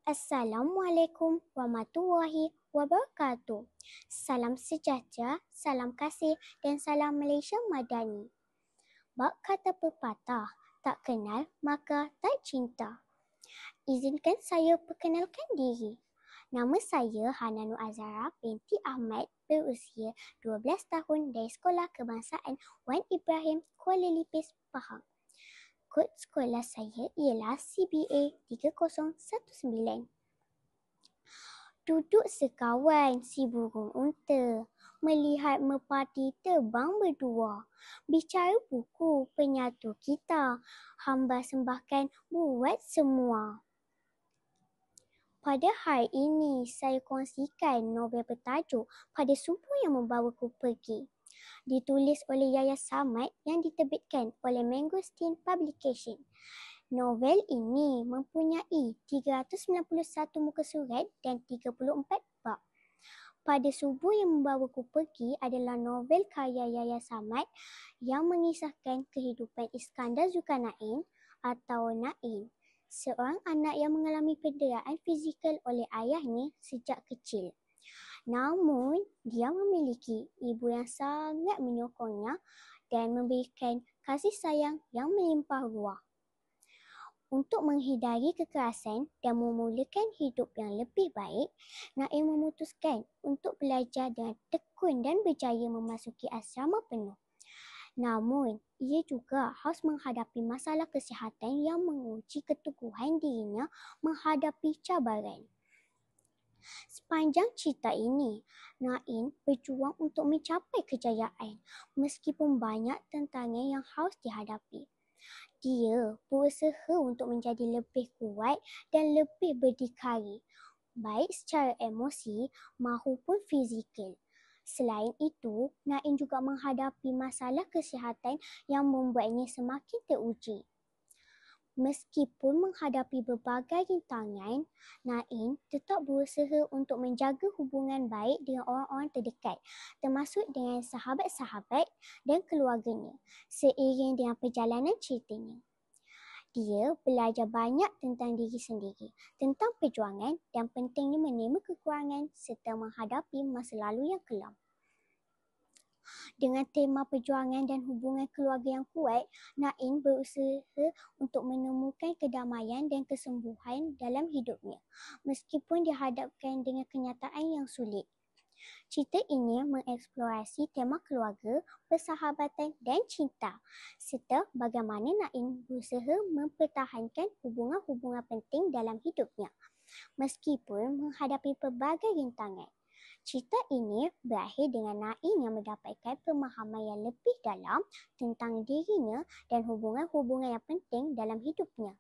Assalamualaikum warahmatullahi wabarakatuh. Salam sejahtera, salam kasih dan salam Malaysia Madani. Bak kata pepatah, tak kenal maka tak cinta. Izinkan saya perkenalkan diri. Nama saya Hana Nur Azhara binti Ahmad, berusia 12 tahun dari Sekolah Kebangsaan Wan Ibrahim, Kuala Lipis, Pahang. Kod sekolah saya ialah CBA 3019. Duduk sekawan si burung unta, melihat merpati terbang berdua. Bicara buku penyatu kita, hamba sembahkan buat semua. Pada hari ini, saya kongsikan novel bertajuk Pada Subuh Yang Membawaku Pergi. Ditulis oleh Yaya Samad yang diterbitkan oleh Mangosteen Publication. Novel ini mempunyai 391 muka surat dan 34 bab. Pada Subuh Yang Membawaku Pergi adalah novel karya Yaya Samad yang mengisahkan kehidupan Iskandar Zulkarnain atau Naim, seorang anak yang mengalami penderaan fizikal oleh ayahnya sejak kecil. Namun, dia memiliki ibu yang sangat menyokongnya dan memberikan kasih sayang yang melimpah ruah. Untuk menghindari kekerasan dan memulakan hidup yang lebih baik, Naim memutuskan untuk belajar dengan tekun dan berjaya memasuki asrama penuh. Namun, ia juga harus menghadapi masalah kesihatan yang menguji keteguhan dirinya menghadapi cabaran. Sepanjang cerita ini, Naim berjuang untuk mencapai kejayaan meskipun banyak tantangan yang harus dihadapi. Dia berusaha untuk menjadi lebih kuat dan lebih berdikari, baik secara emosi maupun fizikal. Selain itu, Naim juga menghadapi masalah kesihatan yang membuatnya semakin teruji. Meskipun menghadapi berbagai rintangan, Naim tetap berusaha untuk menjaga hubungan baik dengan orang-orang terdekat, termasuk dengan sahabat-sahabat dan keluarganya, seiring dengan perjalanan ceritanya. Dia belajar banyak tentang diri sendiri, tentang perjuangan dan pentingnya menerima kekurangan serta menghadapi masa lalu yang kelam. Dengan tema perjuangan dan hubungan keluarga yang kuat, Naim berusaha untuk menemukan kedamaian dan kesembuhan dalam hidupnya, meskipun dihadapkan dengan kenyataan yang sulit. Cerita ini mengeksplorasi tema keluarga, persahabatan dan cinta, serta bagaimana Naim berusaha mempertahankan hubungan-hubungan penting dalam hidupnya, meskipun menghadapi pelbagai rintangan. Cerita ini berakhir dengan Naim yang mendapatkan pemahaman yang lebih dalam tentang dirinya dan hubungan-hubungan yang penting dalam hidupnya,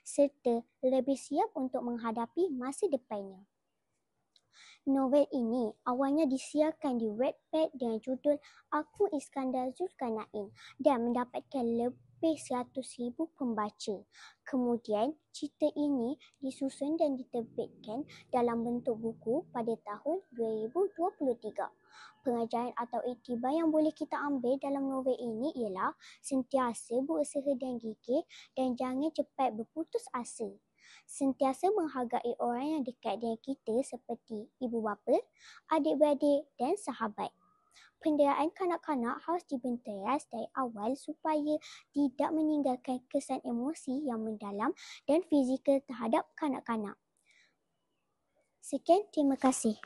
serta lebih siap untuk menghadapi masa depannya. Novel ini awalnya disiarkan di Wattpad dengan judul Aku Iskandar Zulkarnain dan mendapatkan lebih 100,000 pembaca. Kemudian, cerita ini disusun dan diterbitkan dalam bentuk buku pada tahun 2023. Pengajaran atau iktibar yang boleh kita ambil dalam novel ini ialah sentiasa berusaha dan gigih dan jangan cepat berputus asa. Sentiasa menghargai orang yang dekat dengan kita seperti ibu bapa, adik-beradik dan sahabat. Penderaan kanak-kanak harus dibenteras dari awal supaya tidak meninggalkan kesan emosi yang mendalam dan fizikal terhadap kanak-kanak. Sekian, terima kasih.